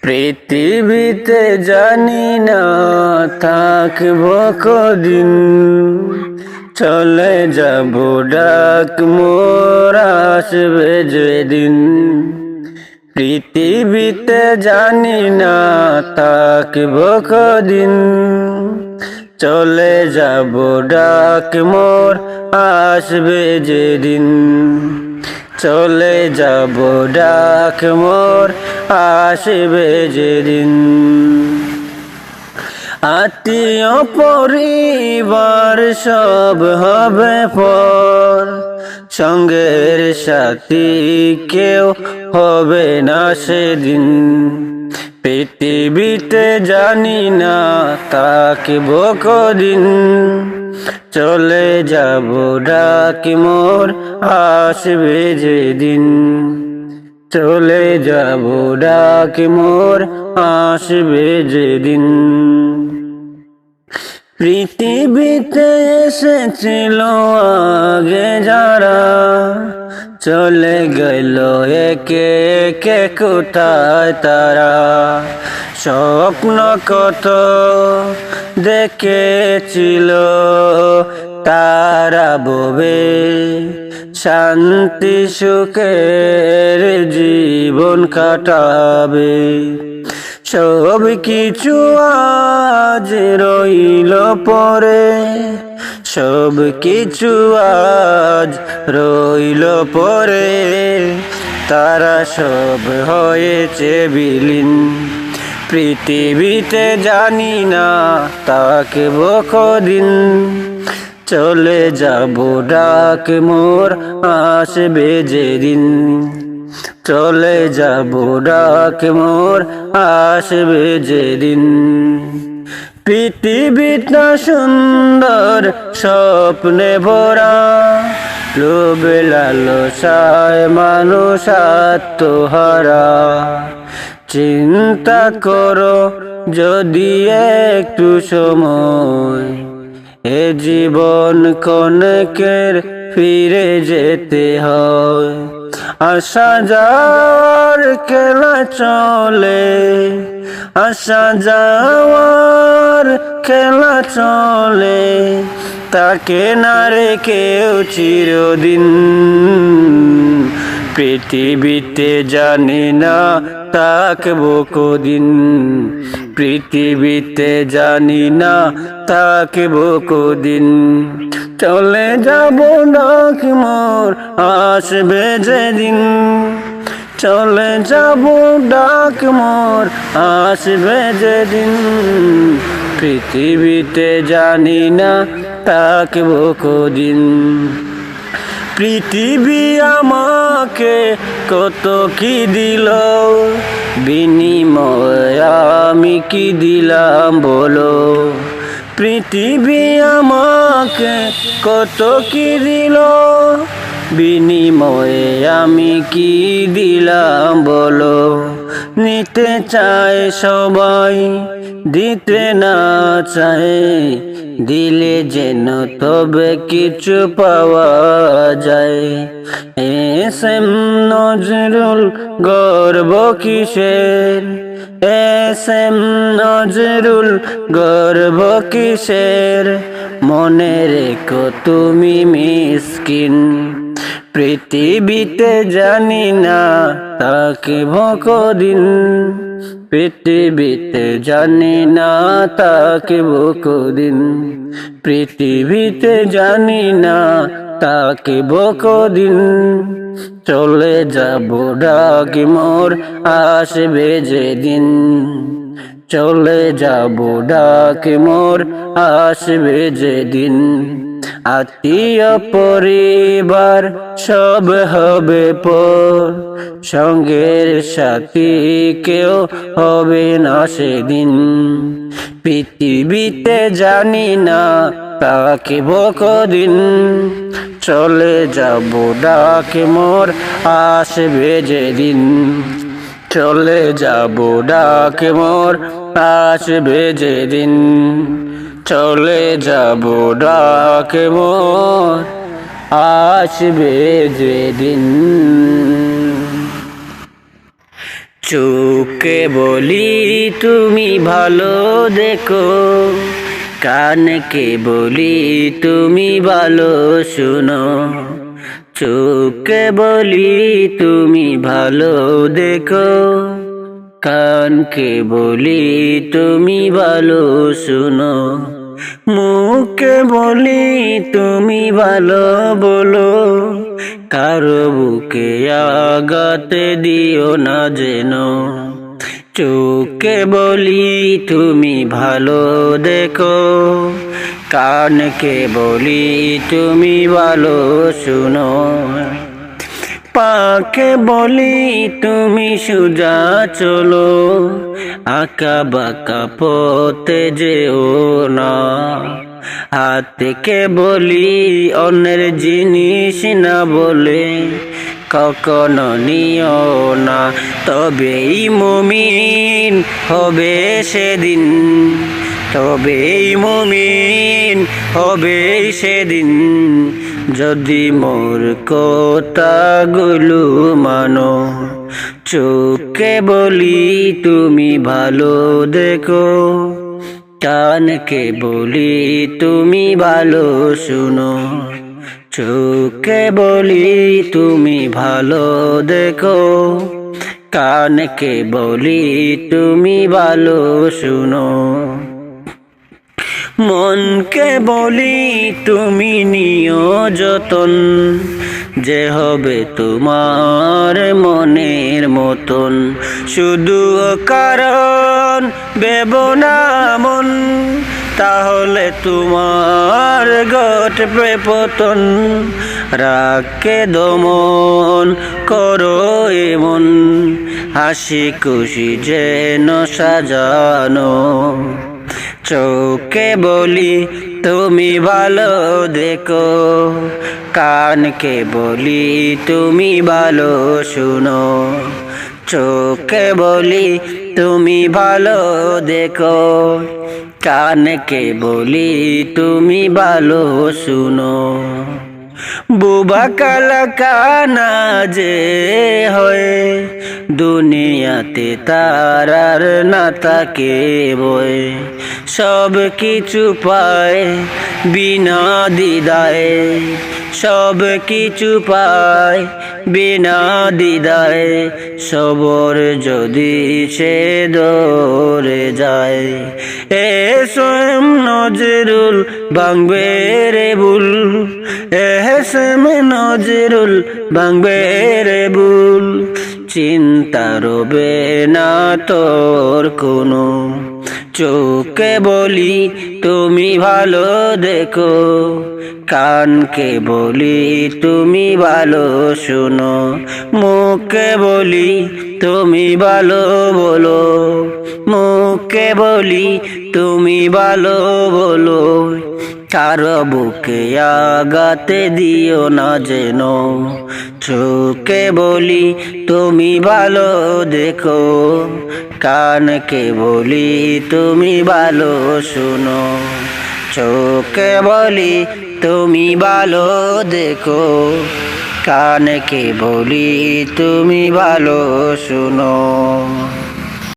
পৃথিবীতে জানি না থাকবো কদিন, চলে যাব ডাক মোর আসবে যেদিন। পৃথিবীতে জানি না থাকবো কদিন, চলে যাব ডাক মোর আসবে যেদিন। চলে যাব ডাক মোর আসবে যেদিন। আত্মীয় পরিবার সব হবে পর, সঙ্গের সাথী কেউ হবে না সেদিন। পৃথিবীতে জানি না থাকবো কদিন, চলে যাব ডাক মোর আসবে যেদিন। চলে যাব ডাক মোর আসবে যেদিন। পৃথিবীতে এসেছিল আগে যারা, চলে গেল একে একে কোথায় তারা। স্বপ্ন কত দেখেছিল তারা ববে, শান্তি সুখের জীবন কাটাবে। সব কিছু আজ রইল পরে, সব কিছু আজ রইল পরে। তারা সব হয়েছে বিলীন। পৃথিবীতে জানি না থাকবো কদিন, চলে যাব ডাক মোর আসবে যেদিন। চলে যাব ডাক মোর আসবে যেদিন। পৃথিবীটা সুন্দর স্বপ্নে ভরা, লোভে লালসায় মানুষ আত্মহারা। চিন্তা করো যদি একটু সময়, এ জীবন ক্ষণেকের ফিরে যেতে হয়। আসা যাওয়ার খেলা চলে, আসা যাওয়ার খেলা চলে। তাকে না রেখেও চিরদিন। পৃথিবীতে জানি না থাকবো কদিন, পৃথিবীতে জানি না থাকবো কদিন। চলে যাব ডাক মোর আসবে যেদিন। চলে যাব ডাক মোর আসবে যেদিন। পৃথিবীতে জানি না থাকবো কদিন। পৃথিবী আমাকে কত কি দিল, বিনিময়ে আমি কি দিলাম বলো। পৃথিবী আমাকে কত কি দিল, বিনিময়ে আমি কি দিলাম বলো। নিতে চায় সবাই দিতে না চায়, দিলে যেন তবে কিছু পাওয়া যায়। এস এম নজরুল গর্ব কিসের, এস এম নজরুল গর্ব কিসের। মনে রেখো তুমি মিসকিন। পৃথিবীতে জানি না থাকবো কদিন, পৃথিবীতে জানি না থাকবো কদিন। পৃথিবীতে জানি না থাকবো কদিন, চলে যাব ডাক মোর আসবে যেদিন। চলে যাব ডাক মোর আসবে যেদিন। আত্মীয় পরিবার সব হবে পর, সঙ্গের সাথী কেউ হবে না সেদিন। পৃথিবীতে জানি না থাকবো কদিন, চলে যাব ডাক মোর আসবে যেদিন। চলে যাব ডাক মোর আসবে যেদিন। চলে যাব ডাক মোর আসবে যেদিন। চোখে বলি তুমি ভালো দেখো, কানকে বলি তুমি ভালো শুনো। চোখে বলি তুমি ভালো দেখো, কানকে বলি তুমি ভালো শুনো। মুখে বলি তুমি ভালো বলো, কারো বুকে আঘাত দিও না যেন। চোখে বলি তুমি ভালো দেখো, কানকে বলি তুমি ভালো শুনো। পাকে বলি তুমি সোজা চলো, আঁকা বাঁকা পথে যেও না। হাতকে বলি অন্যের জিনিস না বলে, কখনো নিও না, তবেই মুমিন হবে সেদিন। তবেই মুমিন হবে সেদিন, যদি মোর কথাগুলো মানো। চোখে বলি তুমি ভালো দেখো, কানকে বলি তুমি ভালো শুনো। চোখে বলি তুমি ভালো দেখো, কানকে বলি তুমি ভালো শুনো। মনকে বলি তুমি নিও যতন, যে হবে তোমার মনের মতন। শুধু কারণ ভেব না মন, তাহলে তোমার ঘটবে পতন। রাগকে দমন করো এমন, হাসি খুশি যেন সাজানো। চোখে বলি তুমি ভালো দেখো, কানকে বলি তুমি ভালো শুনো। চোখে বলি তুমি ভালো দেখো, কানকে বলি তুমি ভালো শুনো। বুবা কালা কানা যে হয়, দুনিয়াতে তারার না থাকে বই। সব কিছু পায় বিনা দ্বিধায়, সব কিছু পায় বিনা দ্বিধায়। সবর যদি সে ধরে যায়, এ স্বয়ং নজরুল ভাঙবে রে ভুল। এহসেম নজরুল ভাঙবে রে ভুল, চিন্তা রবে না তোর কোনো। চোখে বলি তুমি ভালো দেখো, কানকে বলি তুমি ভালো শুনো। মুখে বলি তুমি ভালো বলো, মুখে বলি তুমি ভালো বলো। কারো বুকে আঘাত দিও না যেন। চোখে বলি তুমি ভালো দেখো, কানকে বলি তুমি ভালো শুনো। চোখে বলি তুমি ভালো দেখো, কানকে বলি তুমি ভালো শুনো।